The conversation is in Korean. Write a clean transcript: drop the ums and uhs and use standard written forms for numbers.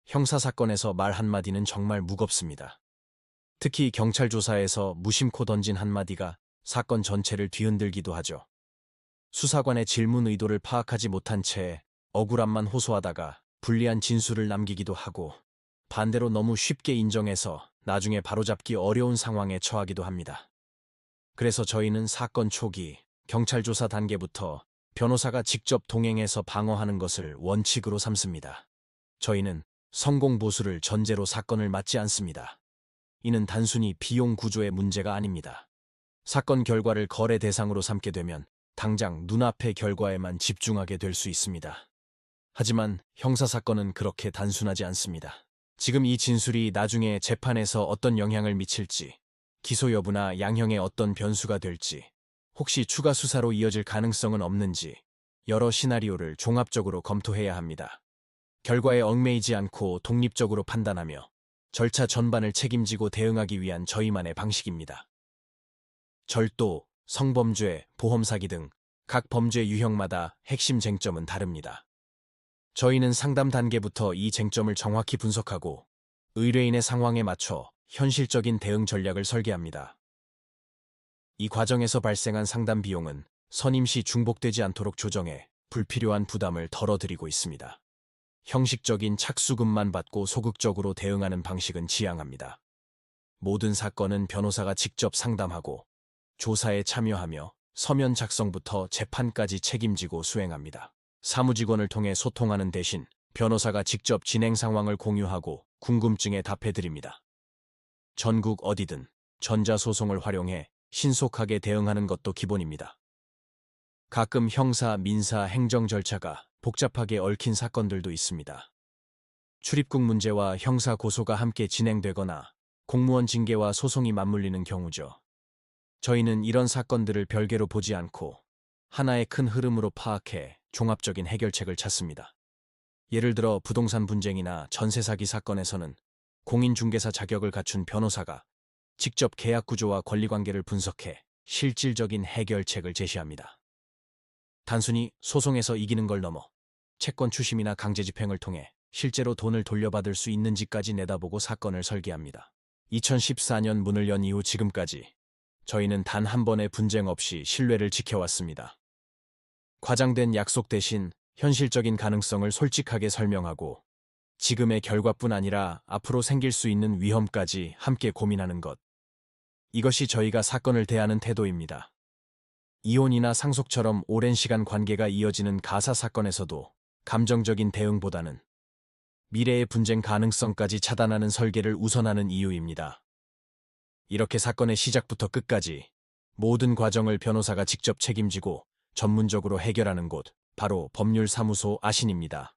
형사사건에서 말 한마디는 정말 무겁습니다. 특히 경찰 조사에서 무심코 던진 한마디가 사건 전체를 뒤흔들기도 하죠. 수사관의 질문 의도를 파악하지 못한 채 억울함만 호소하다가 불리한 진술을 남기기도 하고, 반대로 너무 쉽게 인정해서 나중에 바로잡기 어려운 상황에 처하기도 합니다. 그래서 저희는 사건 초기, 경찰 조사 단계부터 변호사가 직접 동행해서 방어하는 것을 원칙으로 삼습니다. 저희는 성공 보수를 전제로 사건을 맡지 않습니다. 이는 단순히 비용 구조의 문제가 아닙니다. 사건 결과를 거래 대상으로 삼게 되면 당장 눈앞의 결과에만 집중하게 될 수 있습니다. 하지만 형사사건은 그렇게 단순하지 않습니다. 지금 이 진술이 나중에 재판에서 어떤 영향을 미칠지, 기소 여부나 양형에 어떤 변수가 될지, 혹시 추가 수사로 이어질 가능성은 없는지 여러 시나리오를 종합적으로 검토해야 합니다. 결과에 얽매이지 않고 독립적으로 판단하며 절차 전반을 책임지고 대응하기 위한 저희만의 방식입니다. 절도, 성범죄, 보험사기 등 각 범죄 유형마다 핵심 쟁점은 다릅니다. 저희는 상담 단계부터 이 쟁점을 정확히 분석하고 의뢰인의 상황에 맞춰 현실적인 대응 전략을 설계합니다. 이 과정에서 발생한 상담 비용은 선임 시 중복되지 않도록 조정해 불필요한 부담을 덜어드리고 있습니다. 형식적인 착수금만 받고 소극적으로 대응하는 방식은 지양합니다. 모든 사건은 변호사가 직접 상담하고 조사에 참여하며 서면 작성부터 재판까지 책임지고 수행합니다. 사무직원을 통해 소통하는 대신 변호사가 직접 진행 상황을 공유하고 궁금증에 답해드립니다. 전국 어디든 전자소송을 활용해 신속하게 대응하는 것도 기본입니다. 가끔 형사, 민사, 행정 절차가 복잡하게 얽힌 사건들도 있습니다. 출입국 문제와 형사 고소가 함께 진행되거나 공무원 징계와 소송이 맞물리는 경우죠. 저희는 이런 사건들을 별개로 보지 않고 하나의 큰 흐름으로 파악해 종합적인 해결책을 찾습니다. 예를 들어 부동산 분쟁이나 전세 사기 사건에서는 공인중개사 자격을 갖춘 변호사가 직접 계약 구조와 권리관계를 분석해 실질적인 해결책을 제시합니다. 단순히 소송에서 이기는 걸 넘어 채권 추심이나 강제 집행을 통해 실제로 돈을 돌려받을 수 있는지까지 내다보고 사건을 설계합니다. 2014년 문을 연 이후 지금까지 저희는 단 한 번의 분쟁 없이 신뢰를 지켜왔습니다. 과장된 약속 대신 현실적인 가능성을 솔직하게 설명하고 지금의 결과뿐 아니라 앞으로 생길 수 있는 위험까지 함께 고민하는 것. 이것이 저희가 사건을 대하는 태도입니다. 이혼이나 상속처럼 오랜 시간 관계가 이어지는 가사 사건에서도 감정적인 대응보다는 미래의 분쟁 가능성까지 차단하는 설계를 우선하는 이유입니다. 이렇게 사건의 시작부터 끝까지 모든 과정을 변호사가 직접 책임지고 전문적으로 해결하는 곳, 바로 법률사무소 아신입니다.